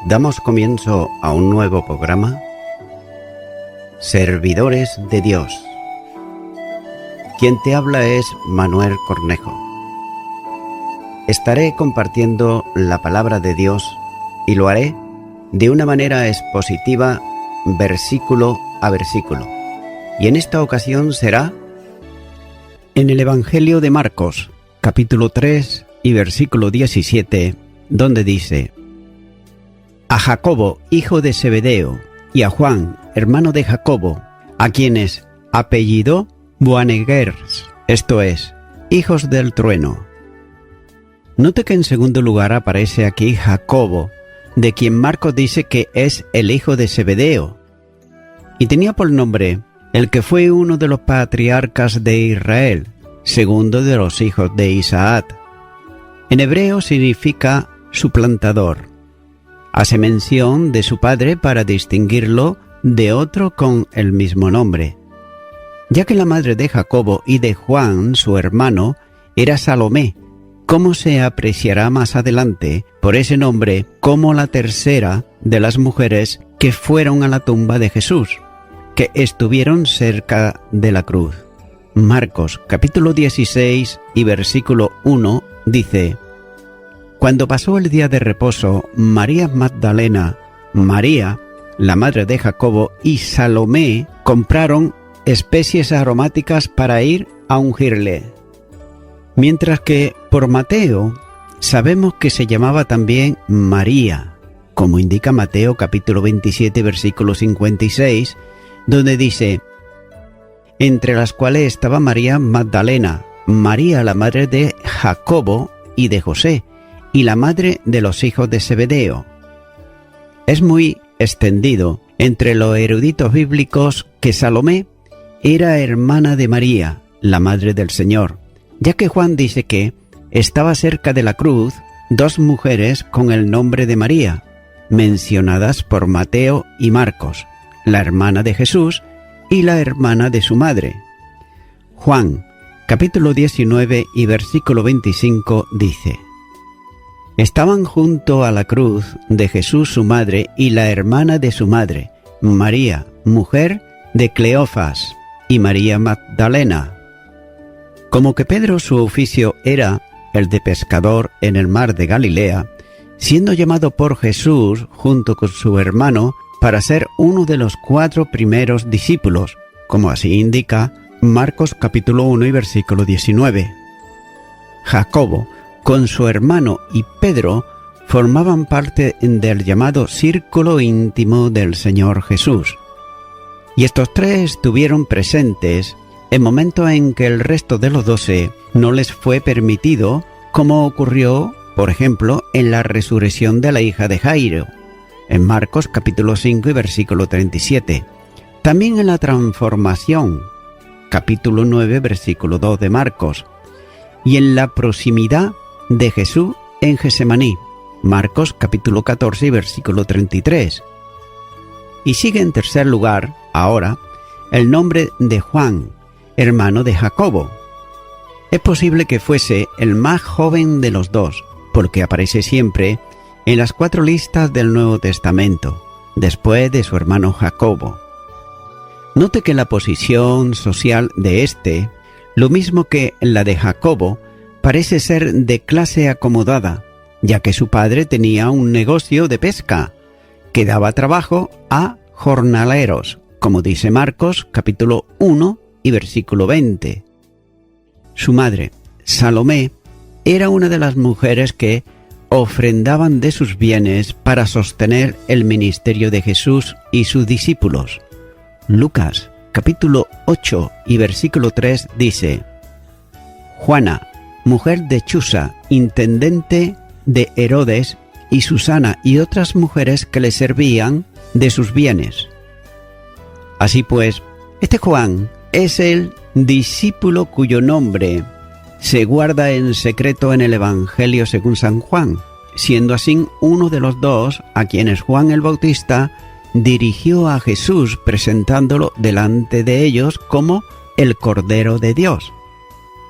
Damos comienzo a un nuevo programa, Servidores de Dios. Quien te habla es Manuel Cornejo. Estaré compartiendo la palabra de Dios y lo haré de una manera expositiva, versículo a versículo. Y en esta ocasión será en el Evangelio de Marcos, capítulo 3 y versículo 17, donde dice: a Jacobo, hijo de Zebedeo, y a Juan, hermano de Jacobo, a quienes apellidó Boanerges, esto es, hijos del trueno. Note que en segundo lugar aparece aquí Jacobo, de quien Marcos dice que es el hijo de Zebedeo, y tenía por nombre el que fue uno de los patriarcas de Israel, segundo de los hijos de Isaac. En hebreo significa suplantador. Hace mención de su padre para distinguirlo de otro con el mismo nombre, ya que la madre de Jacobo y de Juan, su hermano, era Salomé, como se apreciará más adelante por ese nombre como la tercera de las mujeres que fueron a la tumba de Jesús, que estuvieron cerca de la cruz. Marcos capítulo 16 y versículo 1 dice: cuando pasó el día de reposo, María Magdalena, María, la madre de Jacobo, y Salomé compraron especies aromáticas para ir a ungirle. Mientras que por Mateo sabemos que se llamaba también María, como indica Mateo capítulo 27 versículo 56, donde dice: entre las cuales estaba María Magdalena, María la madre de Jacobo y de José, y la madre de los hijos de Zebedeo. Es muy extendido entre los eruditos bíblicos que Salomé era hermana de María, la madre del Señor, ya que Juan dice que estaba cerca de la cruz dos mujeres con el nombre de María, mencionadas por Mateo y Marcos, la hermana de Jesús y la hermana de su madre. Juan, capítulo 19 y versículo 25 dice: estaban junto a la cruz de Jesús su madre y la hermana de su madre, María, mujer de Cleofas, y María Magdalena. Como que Pedro su oficio era el de pescador en el mar de Galilea, siendo llamado por Jesús junto con su hermano para ser uno de los 4 primeros discípulos, como así indica Marcos capítulo 1 y versículo 19. Jacobo, con su hermano y Pedro, formaban parte del llamado círculo íntimo del Señor Jesús. Y estos tres estuvieron presentes en momentos en que el resto de los 12 no les fue permitido, como ocurrió, por ejemplo, en la resurrección de la hija de Jairo, en Marcos capítulo 5 y versículo 37. También en la transformación, capítulo 9, versículo 2 de Marcos, y en la proximidad de Jesús en Getsemaní, Marcos capítulo 14 y versículo 33. Y sigue en tercer lugar, ahora, el nombre de Juan, hermano de Jacobo. Es posible que fuese el más joven de los dos, porque aparece siempre en las 4 listas del Nuevo Testamento, después de su hermano Jacobo. Note que la posición social de este, lo mismo que la de Jacobo, parece ser de clase acomodada, ya que su padre tenía un negocio de pesca que daba trabajo a jornaleros, como dice Marcos capítulo 1 y versículo 20. Su madre, Salomé, era una de las mujeres que ofrendaban de sus bienes para sostener el ministerio de Jesús y sus discípulos. Lucas capítulo 8 y versículo 3 dice: Juana, mujer de Chuza, intendente de Herodes, y Susana y otras mujeres que le servían de sus bienes. Así pues, este Juan es el discípulo cuyo nombre se guarda en secreto en el Evangelio según San Juan, siendo así uno de los 2 a quienes Juan el Bautista dirigió a Jesús, presentándolo delante de ellos como el Cordero de Dios.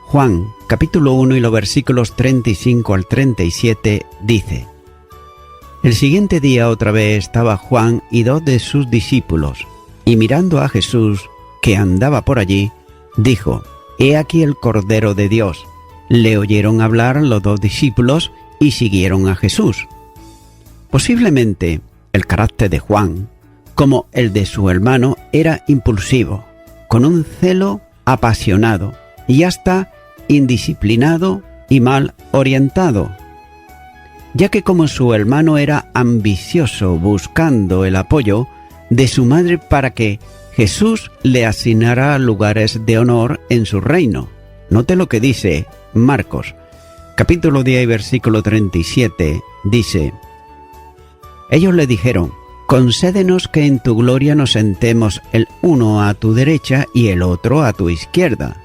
Juan, capítulo 1 y los versículos 35 al 37 dice: El siguiente día otra vez estaba Juan y 2 de sus discípulos, y mirando a Jesús, que andaba por allí, dijo: «He aquí el Cordero de Dios». Le oyeron hablar los 2 discípulos y siguieron a Jesús. Posiblemente el carácter de Juan, como el de su hermano, era impulsivo, con un celo apasionado y hasta indisciplinado y mal orientado, ya que como su hermano era ambicioso buscando el apoyo de su madre para que Jesús le asignara lugares de honor en su reino. Note lo que dice Marcos, capítulo 10 y versículo 37, dice: «Ellos le dijeron: concédenos que en tu gloria nos sentemos el uno a tu derecha y el otro a tu izquierda».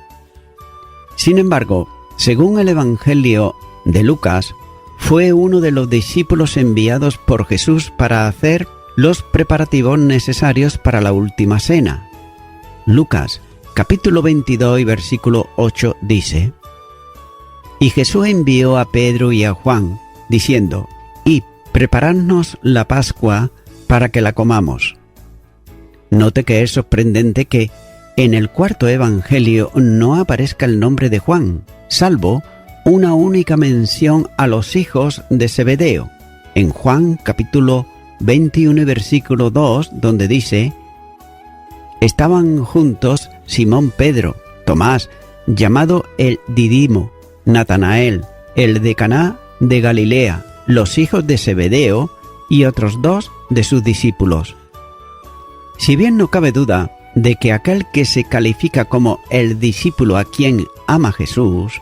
Sin embargo, según el Evangelio de Lucas, fue uno de los discípulos enviados por Jesús para hacer los preparativos necesarios para la última cena. Lucas, capítulo 22 y versículo 8 dice: «Y Jesús envió a Pedro y a Juan, diciendo: Id, preparadnos la Pascua para que la comamos». Note que es sorprendente que en el cuarto evangelio no aparezca el nombre de Juan, salvo una única mención a los hijos de Zebedeo, en Juan capítulo 21 y versículo 2, donde dice: «Estaban juntos Simón Pedro, Tomás, llamado el Didimo, Natanael, el de Caná de Galilea, los hijos de Zebedeo y otros 2 de sus discípulos». Si bien no cabe duda de que aquel que se califica como el discípulo a quien ama Jesús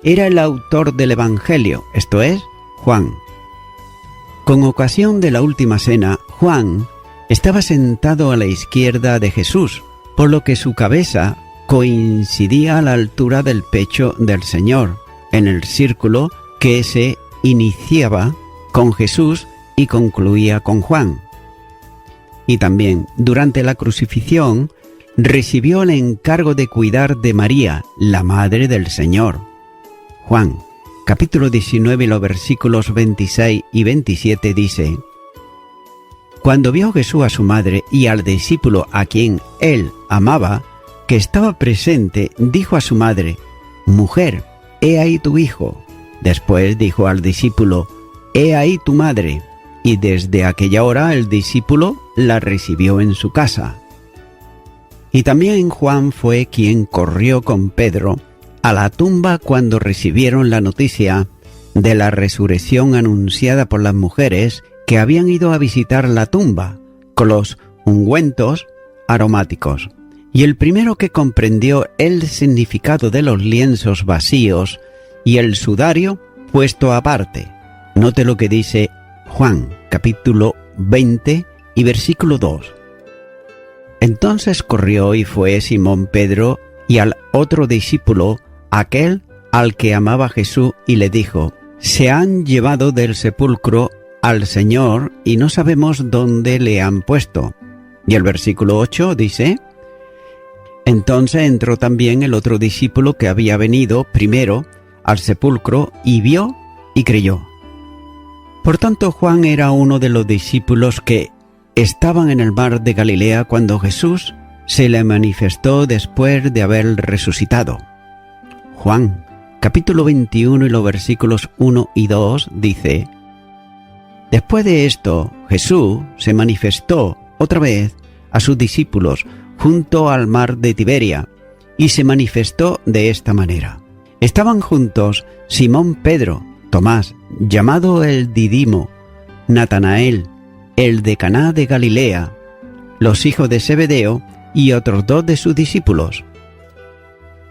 era el autor del Evangelio, esto es, Juan. Con ocasión de la última cena, Juan estaba sentado a la izquierda de Jesús, por lo que su cabeza coincidía a la altura del pecho del Señor, en el círculo que se iniciaba con Jesús y concluía con Juan. Y también, durante la crucifixión, recibió el encargo de cuidar de María, la madre del Señor. Juan, capítulo 19, los versículos 26 y 27 dice: «Cuando vio Jesús a su madre y al discípulo a quien él amaba, que estaba presente, dijo a su madre: Mujer, he ahí tu hijo. Después dijo al discípulo: He ahí tu madre. Y desde aquella hora el discípulo la recibió en su casa». Y también Juan fue quien corrió con Pedro a la tumba cuando recibieron la noticia de la resurrección anunciada por las mujeres que habían ido a visitar la tumba con los ungüentos aromáticos. Y el primero que comprendió el significado de los lienzos vacíos y el sudario puesto aparte. Note lo que dice Juan, capítulo 20 y versículo 2. Entonces corrió y fue Simón Pedro y al otro discípulo, aquel al que amaba Jesús, y le dijo: Se han llevado del sepulcro al Señor y no sabemos dónde le han puesto. Y el versículo 8 dice: Entonces entró también el otro discípulo que había venido primero al sepulcro y vio y creyó. Por tanto, Juan era uno de los discípulos que estaban en el mar de Galilea cuando Jesús se le manifestó después de haber resucitado. Juan, capítulo 21 y los versículos 1 y 2 dice: Después de esto, Jesús se manifestó otra vez a sus discípulos junto al mar de Tiberia, y se manifestó de esta manera. Estaban juntos Simón Pedro, Tomás, llamado el Didimo, Natanael, el de Caná de Galilea, los hijos de Zebedeo y otros 2 de sus discípulos.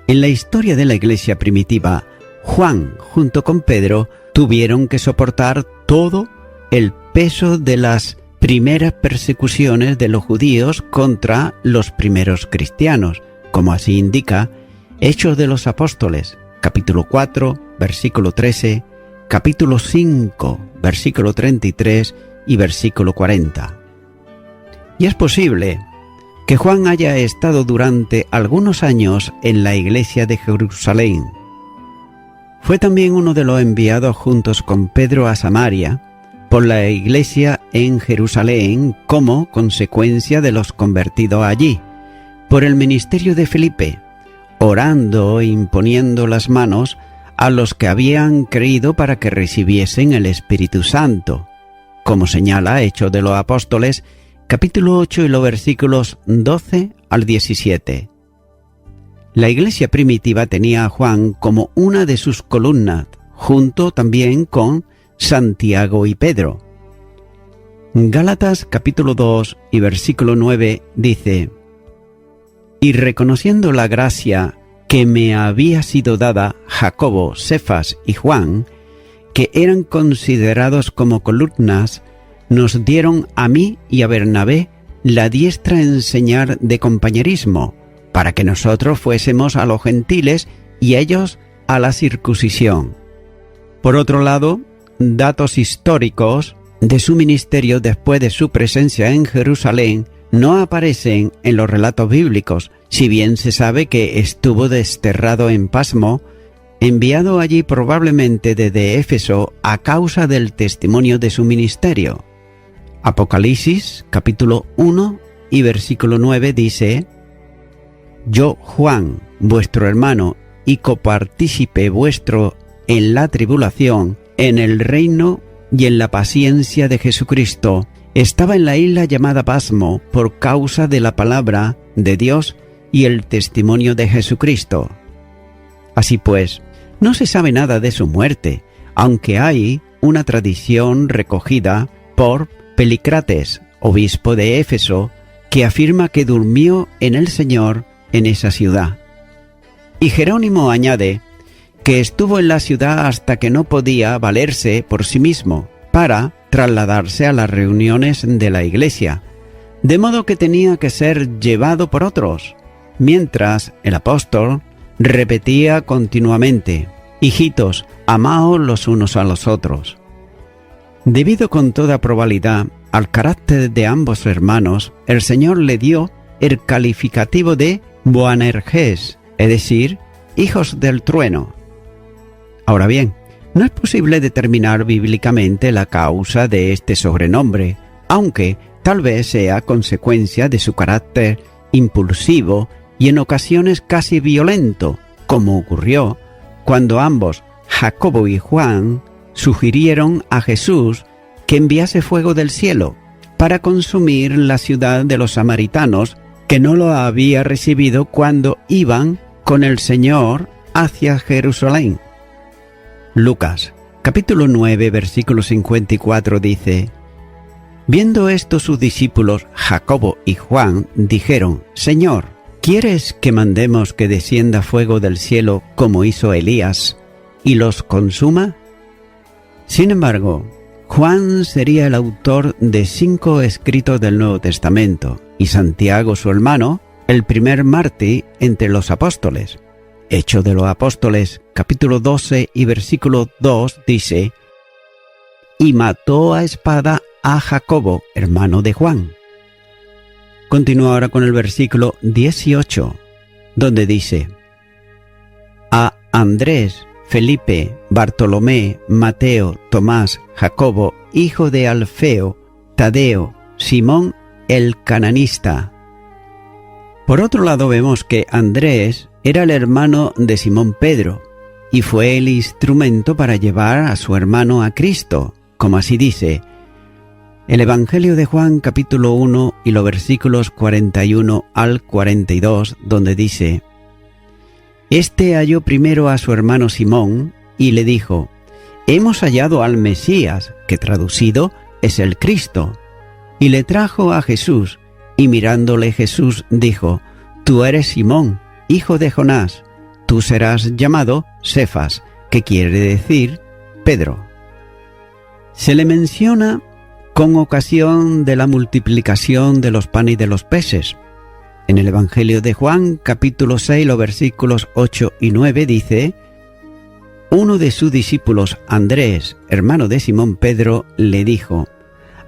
En la historia de la iglesia primitiva, Juan junto con Pedro tuvieron que soportar todo el peso de las primeras persecuciones de los judíos contra los primeros cristianos, como así indica Hechos de los Apóstoles, capítulo 4, versículo 13, capítulo 5, versículo 33 y versículo 40. Y es posible que Juan haya estado durante algunos años en la iglesia de Jerusalén. Fue también uno de los enviados juntos con Pedro a Samaria por la iglesia en Jerusalén como consecuencia de los convertidos allí, por el ministerio de Felipe, orando e imponiendo las manos a los que habían creído para que recibiesen el Espíritu Santo, como señala Hechos de los Apóstoles, capítulo 8 y los versículos 12 al 17. La iglesia primitiva tenía a Juan como una de sus columnas, junto también con Santiago y Pedro. Gálatas capítulo 2 y versículo 9 dice: «Y reconociendo la gracia que me había sido dada, Jacobo, Cefas y Juan, que eran considerados como columnas, nos dieron a mí y a Bernabé la diestra en señal de compañerismo, para que nosotros fuésemos a los gentiles y ellos a la circuncisión». Por otro lado, datos históricos de su ministerio después de su presencia en Jerusalén no aparecen en los relatos bíblicos, si bien se sabe que estuvo desterrado en Pasmo, enviado allí probablemente desde Éfeso a causa del testimonio de su ministerio. Apocalipsis capítulo 1 y versículo 9 dice: «Yo, Juan, vuestro hermano y copartícipe vuestro en la tribulación, en el reino y en la paciencia de Jesucristo, estaba en la isla llamada Pasmo por causa de la palabra de Dios y el testimonio de Jesucristo». Así pues, no se sabe nada de su muerte, aunque hay una tradición recogida por Pelicrates, obispo de Éfeso, que afirma que durmió en el Señor en esa ciudad. Y Jerónimo añade que estuvo en la ciudad hasta que no podía valerse por sí mismo para trasladarse a las reuniones de la iglesia, de modo que tenía que ser llevado por otros, mientras el apóstol repetía continuamente: «Hijitos, amaos los unos a los otros». Debido con toda probabilidad al carácter de ambos hermanos, el Señor le dio el calificativo de Boanerges, es decir, hijos del trueno. Ahora bien, no es posible determinar bíblicamente la causa de este sobrenombre, aunque tal vez sea consecuencia de su carácter impulsivo y en ocasiones casi violento, como ocurrió cuando ambos, Jacobo y Juan, sugirieron a Jesús que enviase fuego del cielo para consumir la ciudad de los samaritanos, que no lo había recibido cuando iban con el Señor hacia Jerusalén. Lucas, capítulo 9, versículo 54 dice: «Viendo esto sus discípulos, Jacobo y Juan, dijeron: Señor, ¿quieres que mandemos que descienda fuego del cielo como hizo Elías y los consuma?». Sin embargo, Juan sería el autor de 5 escritos del Nuevo Testamento y Santiago, su hermano, el primer mártir entre los apóstoles. Hechos de los Apóstoles, capítulo 12 y versículo 2 dice: «Y mató a espada a Jacobo, hermano de Juan». Continúa ahora con el versículo 18, donde dice: «A Andrés, Felipe, Bartolomé, Mateo, Tomás, Jacobo, hijo de Alfeo, Tadeo, Simón el cananista». Por otro lado, vemos que Andrés era el hermano de Simón Pedro y fue el instrumento para llevar a su hermano a Cristo, como así dice el Evangelio de Juan capítulo 1 y los versículos 41 al 42, donde dice: «Este halló primero a su hermano Simón y le dijo: Hemos hallado al Mesías, que traducido es el Cristo. Y le trajo a Jesús, y mirándole Jesús dijo: Tú eres Simón, hijo de Jonás, tú serás llamado Cefas, que quiere decir Pedro». Se le menciona con ocasión de la multiplicación de los panes y de los peces. En el Evangelio de Juan, capítulo 6, los versículos 8 y 9 dice: Uno de sus discípulos, Andrés, hermano de Simón Pedro, le dijo: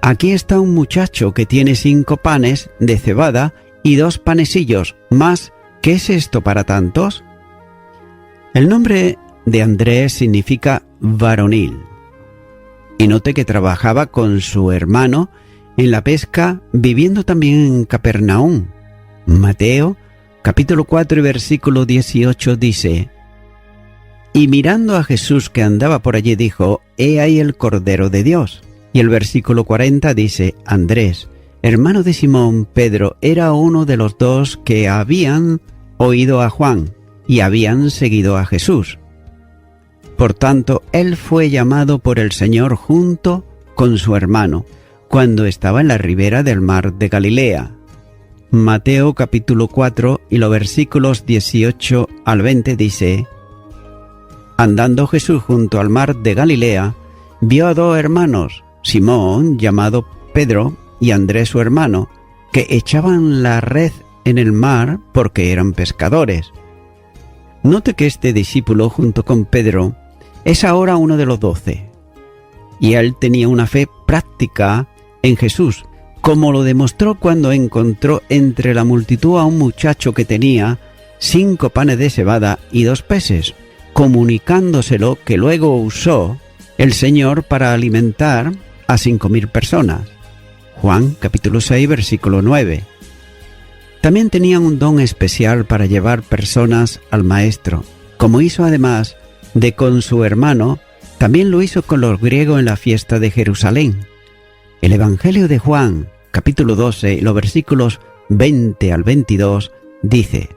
Aquí está un muchacho que tiene 5 panes de cebada y 2 panecillos, más, ¿qué es esto para tantos? El nombre de Andrés significa varonil. Y note que trabajaba con su hermano en la pesca, viviendo también en Capernaum. Mateo, capítulo 4 y versículo 18 dice: y mirando a Jesús que andaba por allí, dijo: He ahí el Cordero de Dios. Y el versículo 40 dice: Andrés, hermano de Simón Pedro, era uno de los dos que habían oído a Juan y habían seguido a Jesús. Por tanto, él fue llamado por el Señor junto con su hermano, cuando estaba en la ribera del mar de Galilea. Mateo capítulo 4 y los versículos 18 al 20 dice: Andando Jesús junto al mar de Galilea, vio a dos hermanos, Simón, llamado Pedro, y Andrés su hermano, que echaban la red en el mar porque eran pescadores. Note que este discípulo, junto con Pedro, es ahora uno de los 12. Y él tenía una fe práctica en Jesús, como lo demostró cuando encontró entre la multitud a un muchacho que tenía 5 panes de cebada y 2 peces, comunicándoselo que luego usó el Señor para alimentar a 5.000 personas. Juan capítulo 6 versículo 9. También tenían un don especial para llevar personas al Maestro, como hizo además de con su hermano, también lo hizo con los griegos en la fiesta de Jerusalén. El Evangelio de Juan capítulo 12, los versículos 20 al 22, dice: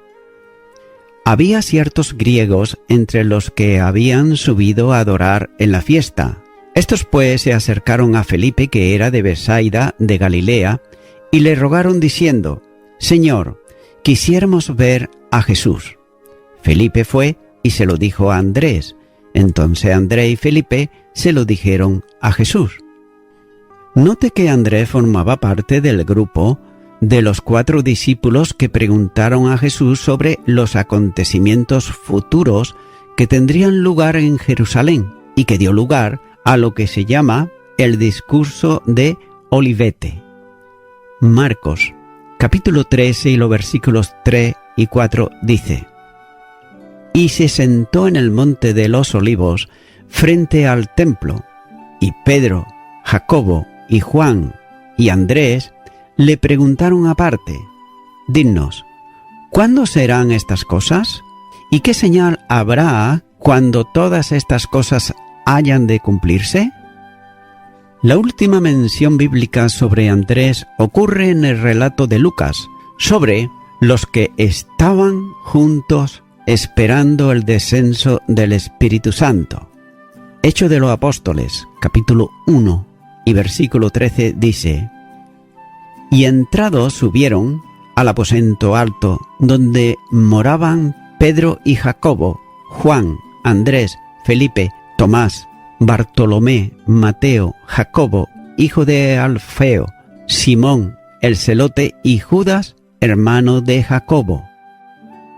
Había ciertos griegos entre los que habían subido a adorar en la fiesta. Estos pues se acercaron a Felipe, que era de Betsaida de Galilea, y le rogaron diciendo: Señor, quisiéramos ver a Jesús. Felipe fue y se lo dijo a Andrés. Entonces Andrés y Felipe se lo dijeron a Jesús. Note que Andrés formaba parte del grupo de los 4 discípulos que preguntaron a Jesús sobre los acontecimientos futuros que tendrían lugar en Jerusalén y que dio lugar a lo que se llama el discurso de Olivete. Marcos, capítulo 13 y los versículos 3 y 4 dice: Y se sentó en el monte de los Olivos frente al templo, y Pedro, Jacobo y Juan y Andrés le preguntaron aparte: Dinos, ¿cuándo serán estas cosas? ¿Y qué señal habrá cuando todas estas cosas hayan de cumplirse? La última mención bíblica sobre Andrés ocurre en el relato de Lucas, sobre los que estaban juntos esperando el descenso del Espíritu Santo. Hechos de los Apóstoles, capítulo 1 y versículo 13 dice: Y entrados subieron al aposento alto, donde moraban Pedro y Jacobo, Juan, Andrés, Felipe, Tomás, Bartolomé, Mateo, Jacobo, hijo de Alfeo, Simón, el celote, y Judas, hermano de Jacobo.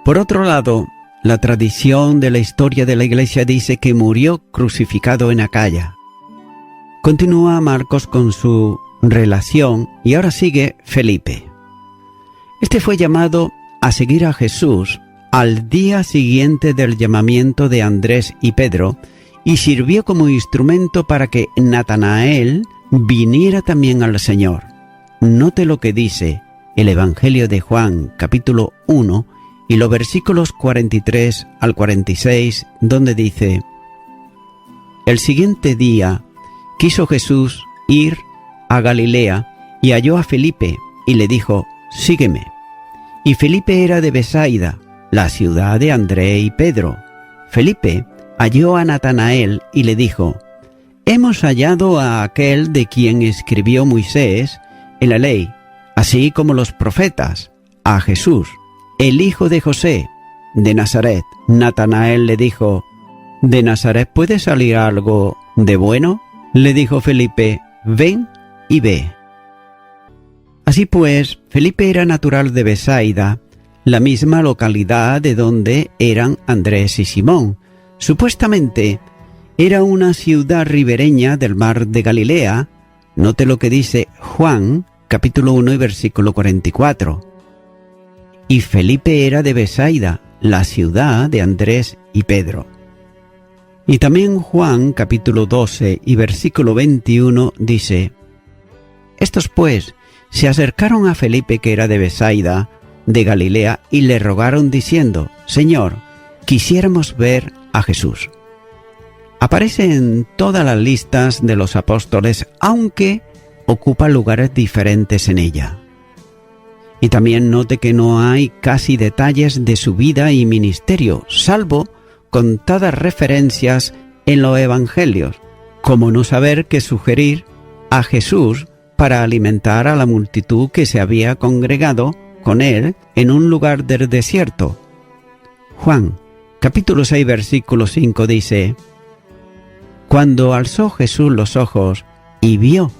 Por otro lado, la tradición de la historia de la Iglesia dice que murió crucificado en Acaya. Continúa Marcos con su relación y ahora sigue Felipe. Este fue llamado a seguir a Jesús al día siguiente del llamamiento de Andrés y Pedro y sirvió como instrumento para que Natanael viniera también al Señor. Note lo que dice el Evangelio de Juan, capítulo 1, y los versículos 43 al 46, donde dice: El siguiente día quiso Jesús ir a Galilea y halló a Felipe y le dijo: Sígueme. Y Felipe era de Betsaida, la ciudad de Andrés y Pedro. Felipe halló a Natanael y le dijo: Hemos hallado a aquel de quien escribió Moisés en la ley, así como los profetas, a Jesús, el hijo de José, de Nazaret. Natanael le dijo: ¿De Nazaret puede salir algo de bueno? Le dijo Felipe: Ven y ve. Así pues, Felipe era natural de Betsaida, la misma localidad de donde eran Andrés y Simón. Supuestamente era una ciudad ribereña del mar de Galilea. Note lo que dice Juan, capítulo 1 y versículo 44. Y Felipe era de Betsaida, la ciudad de Andrés y Pedro. Y también Juan capítulo 12 y versículo 21 dice: Estos pues se acercaron a Felipe, que era de Betsaida, de Galilea, y le rogaron diciendo: Señor, quisiéramos ver a Jesús. Aparece en todas las listas de los apóstoles, aunque ocupa lugares diferentes en ella. Y también note que no hay casi detalles de su vida y ministerio, salvo contadas referencias en los evangelios, como no saber qué sugerir a Jesús para alimentar a la multitud que se había congregado con él en un lugar del desierto. Juan, capítulo 6, versículo 5 dice: Cuando alzó Jesús los ojos y vio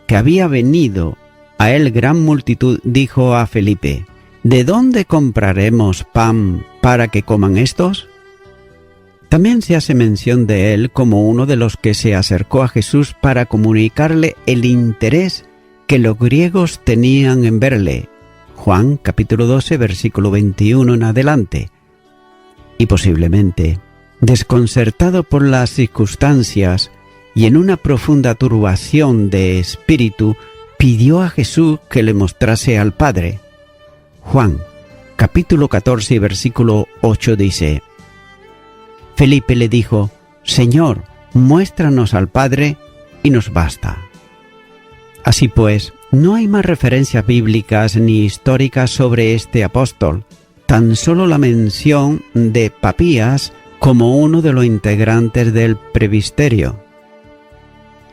que había venido a él gran multitud, dijo a Felipe: ¿De dónde compraremos pan para que coman estos? También se hace mención de él como uno de los que se acercó a Jesús para comunicarle el interés que los griegos tenían en verle. Juan capítulo 12, versículo 21 en adelante. Y posiblemente, desconcertado por las circunstancias y en una profunda turbación de espíritu, pidió a Jesús que le mostrase al Padre. Juan capítulo 14 y versículo 8 dice: Felipe le dijo: Señor, muéstranos al Padre y nos basta. Así pues, no hay más referencias bíblicas ni históricas sobre este apóstol, tan solo la mención de Papías como uno de los integrantes del presbiterio.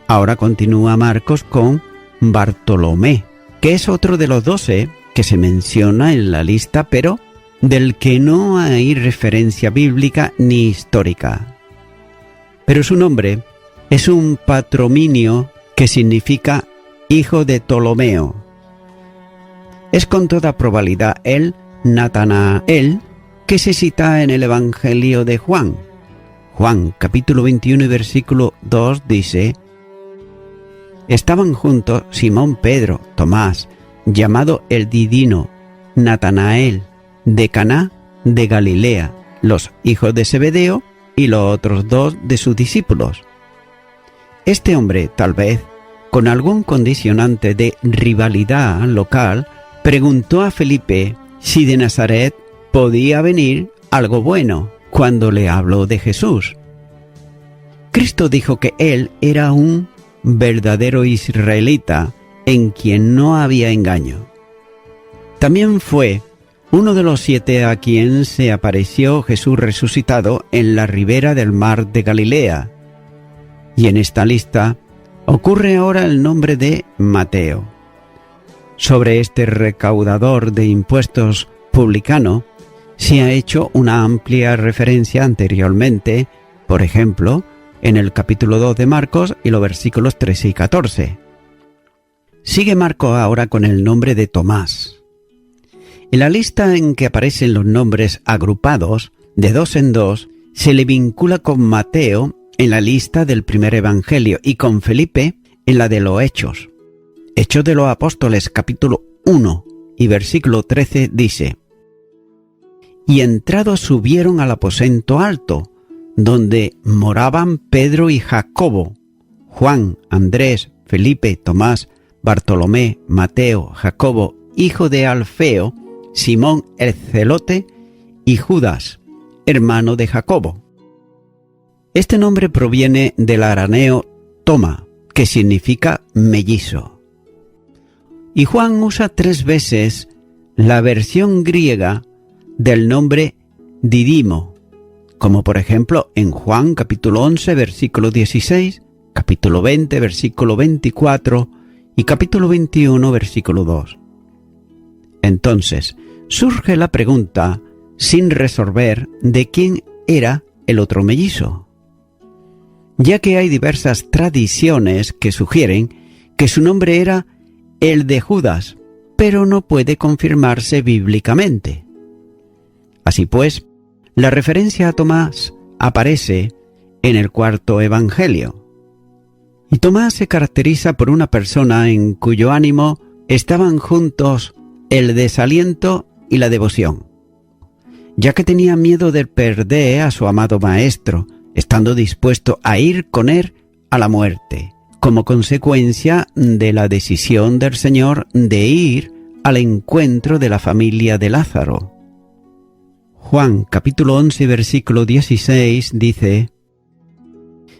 Ahora continúa Marcos con Bartolomé, que es otro de los 12 que se menciona en la lista, pero del que no hay referencia bíblica ni histórica. Pero su nombre es un patroninio que significa hijo de Ptolomeo. Es con toda probabilidad el Natanael que se cita en el Evangelio de Juan. Juan capítulo 21 y versículo 2 dice: Estaban juntos Simón Pedro, Tomás, llamado el Didimo, Natanael, de Caná de Galilea, los hijos de Zebedeo y los otros 2 de sus discípulos. Este hombre, tal vez con algún condicionante de rivalidad local, preguntó a Felipe si de Nazaret podía venir algo bueno cuando le habló de Jesús. Cristo dijo que él era un verdadero israelita en quien no había engaño. También fue uno de los 7 a quien se apareció Jesús resucitado en la ribera del mar de Galilea. Y en esta lista ocurre ahora el nombre de Mateo. Sobre este recaudador de impuestos publicano se ha hecho una amplia referencia anteriormente, por ejemplo, en el capítulo 2 de Marcos y los versículos 13 y 14. Sigue Marcos ahora con el nombre de Tomás. En la lista en que aparecen los nombres agrupados, de 2 en 2, se le vincula con Mateo en la lista del primer evangelio y con Felipe en la de los Hechos. Hechos de los Apóstoles capítulo 1 y versículo 13 dice: Y entrados subieron al aposento alto, donde moraban Pedro y Jacobo, Juan, Andrés, Felipe, Tomás, Bartolomé, Mateo, Jacobo, hijo de Alfeo, Simón el Celote y Judas, hermano de Jacobo. Este nombre proviene del arameo Toma, que significa mellizo. Y Juan usa 3 veces la versión griega del nombre Didimo, como por ejemplo en Juan capítulo 11, versículo 16, capítulo 20, versículo 24 y capítulo 21, versículo 2. Entonces, surge la pregunta, sin resolver, de quién era el otro mellizo, ya que hay diversas tradiciones que sugieren que su nombre era el de Judas, pero no puede confirmarse bíblicamente. Así pues, la referencia a Tomás aparece en el 4º evangelio. Y Tomás se caracteriza por una persona en cuyo ánimo estaban juntos el desaliento y la devoción, ya que tenía miedo de perder a su amado maestro estando dispuesto a ir con él a la muerte, como consecuencia de la decisión del Señor de ir al encuentro de la familia de Lázaro. Juan capítulo 11 versículo 16 dice: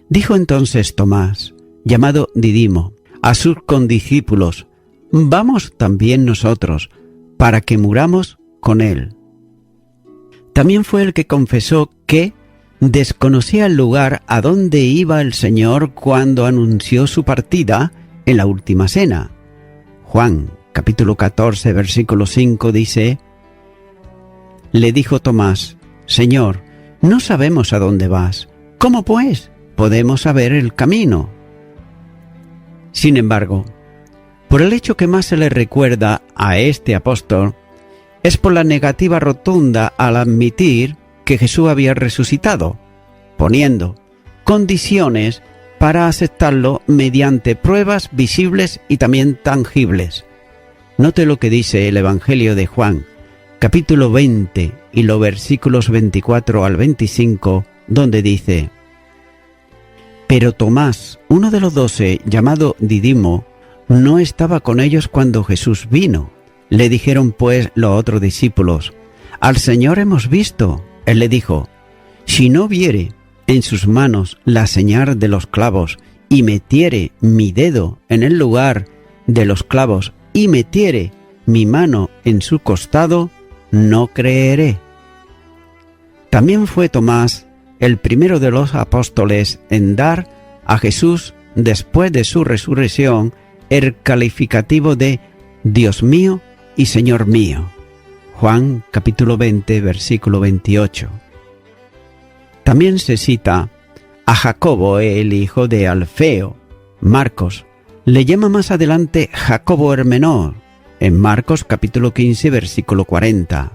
Dijo entonces Tomás, llamado Didimo, a sus condiscípulos: Vamos también nosotros, para que muramos con él. También fue el que confesó que desconocía el lugar a donde iba el Señor cuando anunció su partida en la última cena. Juan capítulo 14 versículo 5 dice: Le dijo Tomás: Señor, no sabemos a dónde vas. ¿Cómo pues podemos saber el camino? Sin embargo, por el hecho que más se le recuerda a este apóstol es por la negativa rotunda al admitir que Jesús había resucitado, poniendo condiciones para aceptarlo mediante pruebas visibles y también tangibles. Note lo que dice el Evangelio de Juan, capítulo 20 y los versículos 24 al 25, donde dice: Pero Tomás, uno de los 12, llamado Didimo, no estaba con ellos cuando Jesús vino. Le dijeron pues los otros discípulos: Al Señor hemos visto. Él le dijo: Si no viere en sus manos la señal de los clavos, y metiere mi dedo en el lugar de los clavos, y metiere mi mano en su costado, no creeré. También fue Tomás el primero de los apóstoles en dar a Jesús, después de su resurrección, el calificativo de Dios mío y Señor mío. Juan capítulo 20 versículo 28. También se cita a Jacobo, el hijo de Alfeo. Marcos le llama más adelante Jacobo el menor, en Marcos capítulo 15 versículo 40.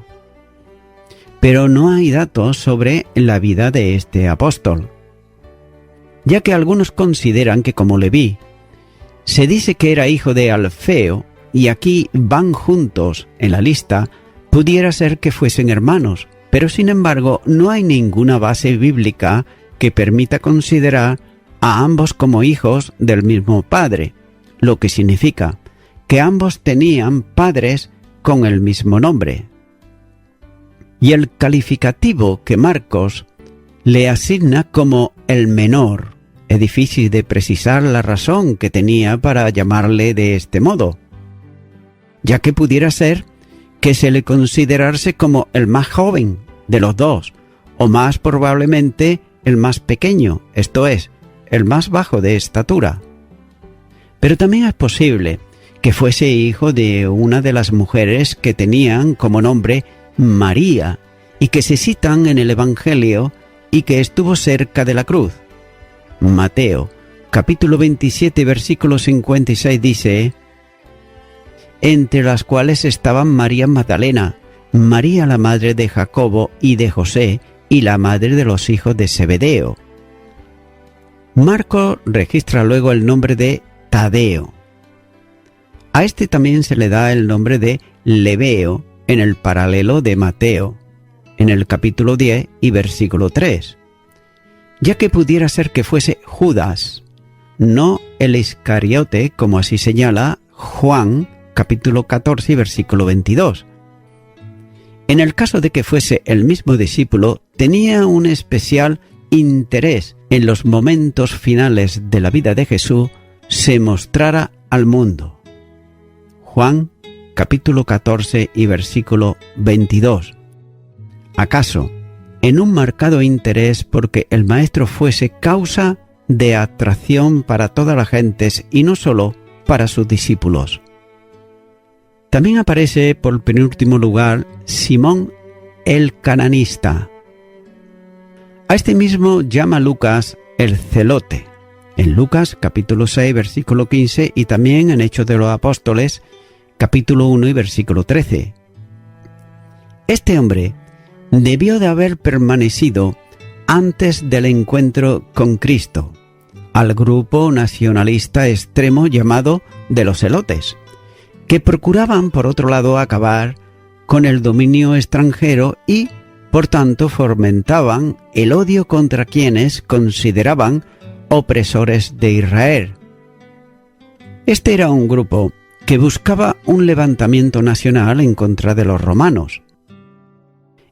Pero no hay datos sobre la vida de este apóstol, ya que algunos consideran que, como Leví se dice que era hijo de Alfeo, y aquí van juntos en la lista, pudiera ser que fuesen hermanos, pero sin embargo no hay ninguna base bíblica que permita considerar a ambos como hijos del mismo padre, lo que significa que ambos tenían padres con el mismo nombre. Y el calificativo que Marcos le asigna como el menor, es difícil de precisar la razón que tenía para llamarle de este modo, ya que pudiera ser que se le considerase como el más joven de los dos, o más probablemente el más pequeño, esto es, el más bajo de estatura. Pero también es posible que fuese hijo de una de las mujeres que tenían como nombre María y que se citan en el Evangelio y que estuvo cerca de la cruz. Mateo capítulo 27 versículo 56 dice: Entre las cuales estaban María Magdalena, María la madre de Jacobo y de José, y la madre de los hijos de Zebedeo. Marcos registra luego el nombre de Tadeo. A este también se le da el nombre de Lebeo en el paralelo de Mateo, en el capítulo 10 y versículo 3, ya que pudiera ser que fuese Judas, no el Iscariote, como así señala Juan, capítulo 14 y versículo 22. En el caso de que fuese el mismo discípulo, tenía un especial interés en los momentos finales de la vida de Jesús se mostrara al mundo. Juan, capítulo 14 y versículo 22. ¿Acaso en un marcado interés porque el Maestro fuese causa de atracción para todas las gentes y no solo para sus discípulos? También aparece por penúltimo lugar Simón el cananista. A este mismo llama Lucas el celote, en Lucas capítulo 6 versículo 15 y también en Hechos de los Apóstoles capítulo 1 y versículo 13. Este hombre debió de haber permanecido antes del encuentro con Cristo al grupo nacionalista extremo llamado de los celotes, que procuraban por otro lado acabar con el dominio extranjero y Por tanto, fomentaban el odio contra quienes consideraban opresores de Israel. Este era un grupo que buscaba un levantamiento nacional en contra de los romanos.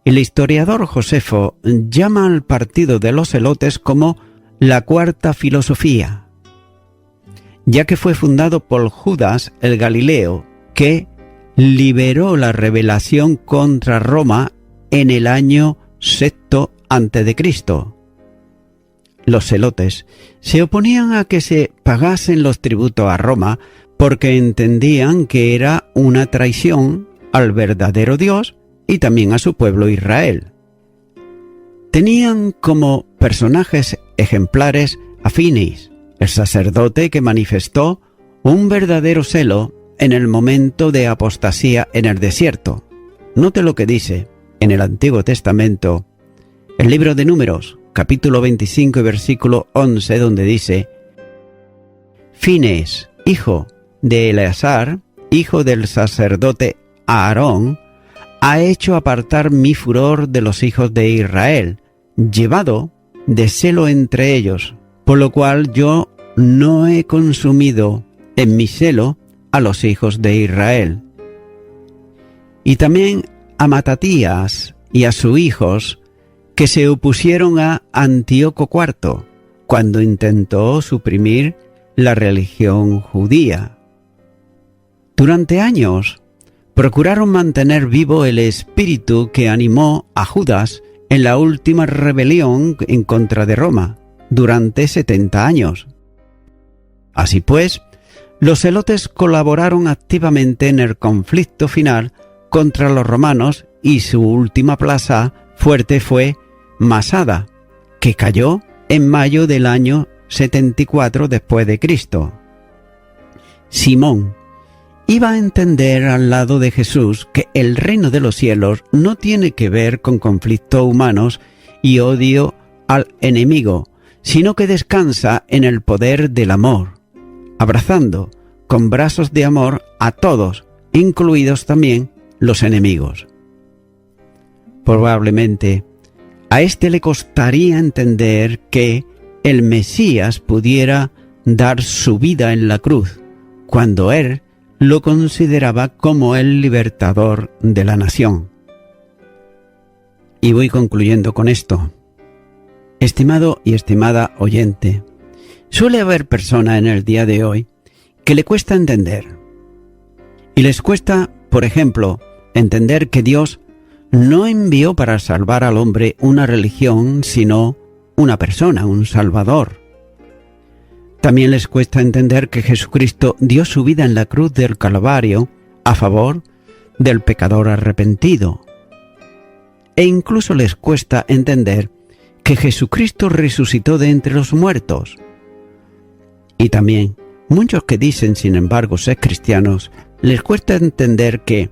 El historiador Josefo llama al partido de los celotes como la cuarta filosofía, ya que fue fundado por Judas el Galileo, que liberó la rebelión contra Roma en el año 6 a.C. Los celotes se oponían a que se pagasen los tributos a Roma porque entendían que era una traición al verdadero Dios y también a su pueblo Israel. Tenían como personajes ejemplares a Finis, el sacerdote que manifestó un verdadero celo en el momento de apostasía en el desierto. Note lo que dice en el Antiguo Testamento, el libro de Números, capítulo 25 y versículo 11, donde dice: Fines, hijo de Eleazar, hijo del sacerdote Aarón, ha hecho apartar mi furor de los hijos de Israel, llevado de celo entre ellos, por lo cual yo no he consumido en mi celo a los hijos de Israel. Y también a Matatías y a sus hijos, que se opusieron a Antíoco IV, cuando intentó suprimir la religión judía. Durante años, procuraron mantener vivo el espíritu que animó a Judas en la última rebelión en contra de Roma, durante 70 años. Así pues, los celotes colaboraron activamente en el conflicto final contra los romanos y su última plaza fuerte fue Masada, que cayó en mayo del año 74 después de Cristo. Simón iba a entender al lado de Jesús que el reino de los cielos no tiene que ver con conflictos humanos y odio al enemigo, sino que descansa en el poder del amor, abrazando con brazos de amor a todos, incluidos también los enemigos. Probablemente a este le costaría entender que el Mesías pudiera dar su vida en la cruz, cuando él lo consideraba como el libertador de la nación. Y voy concluyendo con esto. Estimado y estimada oyente, suele haber personas en el día de hoy que le cuesta entender. Y les cuesta, por ejemplo, entender que Dios no envió para salvar al hombre una religión, sino una persona, un Salvador. También les cuesta entender que Jesucristo dio su vida en la cruz del Calvario a favor del pecador arrepentido. E incluso les cuesta entender que Jesucristo resucitó de entre los muertos. Y también muchos que dicen, sin embargo, ser cristianos, les cuesta entender que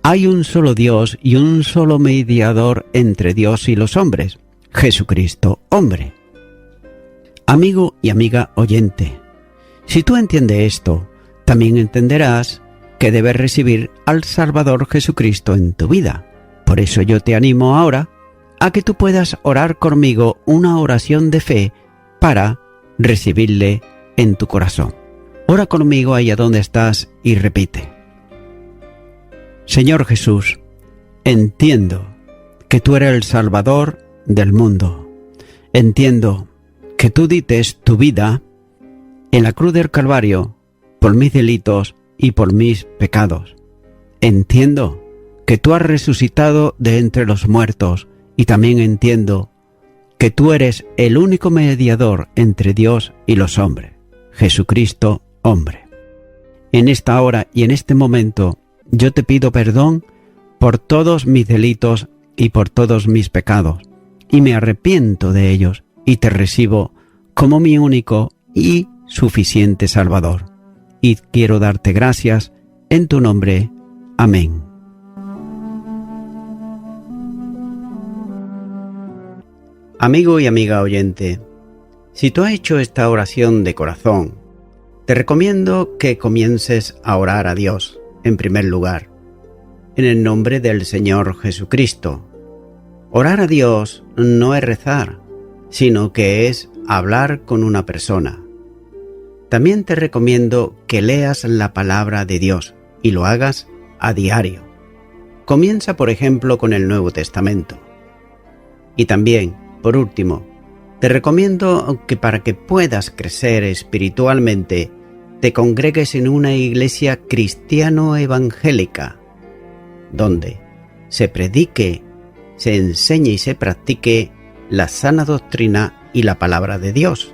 hay un solo Dios y un solo mediador entre Dios y los hombres, Jesucristo, hombre. Amigo y amiga oyente, si tú entiendes esto, también entenderás que debes recibir al Salvador Jesucristo en tu vida. Por eso yo te animo ahora a que tú puedas orar conmigo una oración de fe para recibirle en tu corazón. Ora conmigo allá donde estás y repite: Señor Jesús, entiendo que tú eres el Salvador del mundo. Entiendo que tú dites tu vida en la cruz del Calvario por mis delitos y por mis pecados. Entiendo que tú has resucitado de entre los muertos y también entiendo que tú eres el único mediador entre Dios y los hombres, Jesucristo, hombre. En esta hora y en este momento yo te pido perdón por todos mis delitos y por todos mis pecados, y me arrepiento de ellos y te recibo como mi único y suficiente Salvador. Y quiero darte gracias en tu nombre. Amén. Amigo y amiga oyente, si tú has hecho esta oración de corazón, te recomiendo que comiences a orar a Dios, en primer lugar, en el nombre del Señor Jesucristo, Orar a Dios no es rezar, sino que es hablar con una persona. También te recomiendo que leas la palabra de Dios y lo hagas a diario. Comienza, por ejemplo, con el Nuevo Testamento. Y también, por último, te recomiendo que para que puedas crecer espiritualmente, te congregues en una iglesia cristiano-evangélica, donde se predique, se enseñe y se practique la sana doctrina y la palabra de Dios.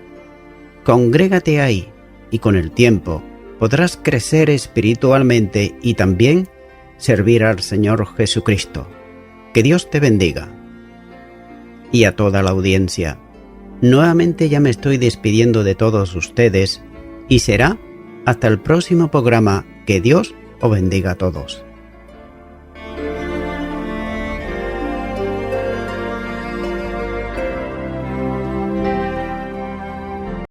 Congrégate ahí y con el tiempo podrás crecer espiritualmente y también servir al Señor Jesucristo. Que Dios te bendiga. Y a toda la audiencia, nuevamente ya me estoy despidiendo de todos ustedes y será hasta el próximo programa. Que Dios os bendiga a todos.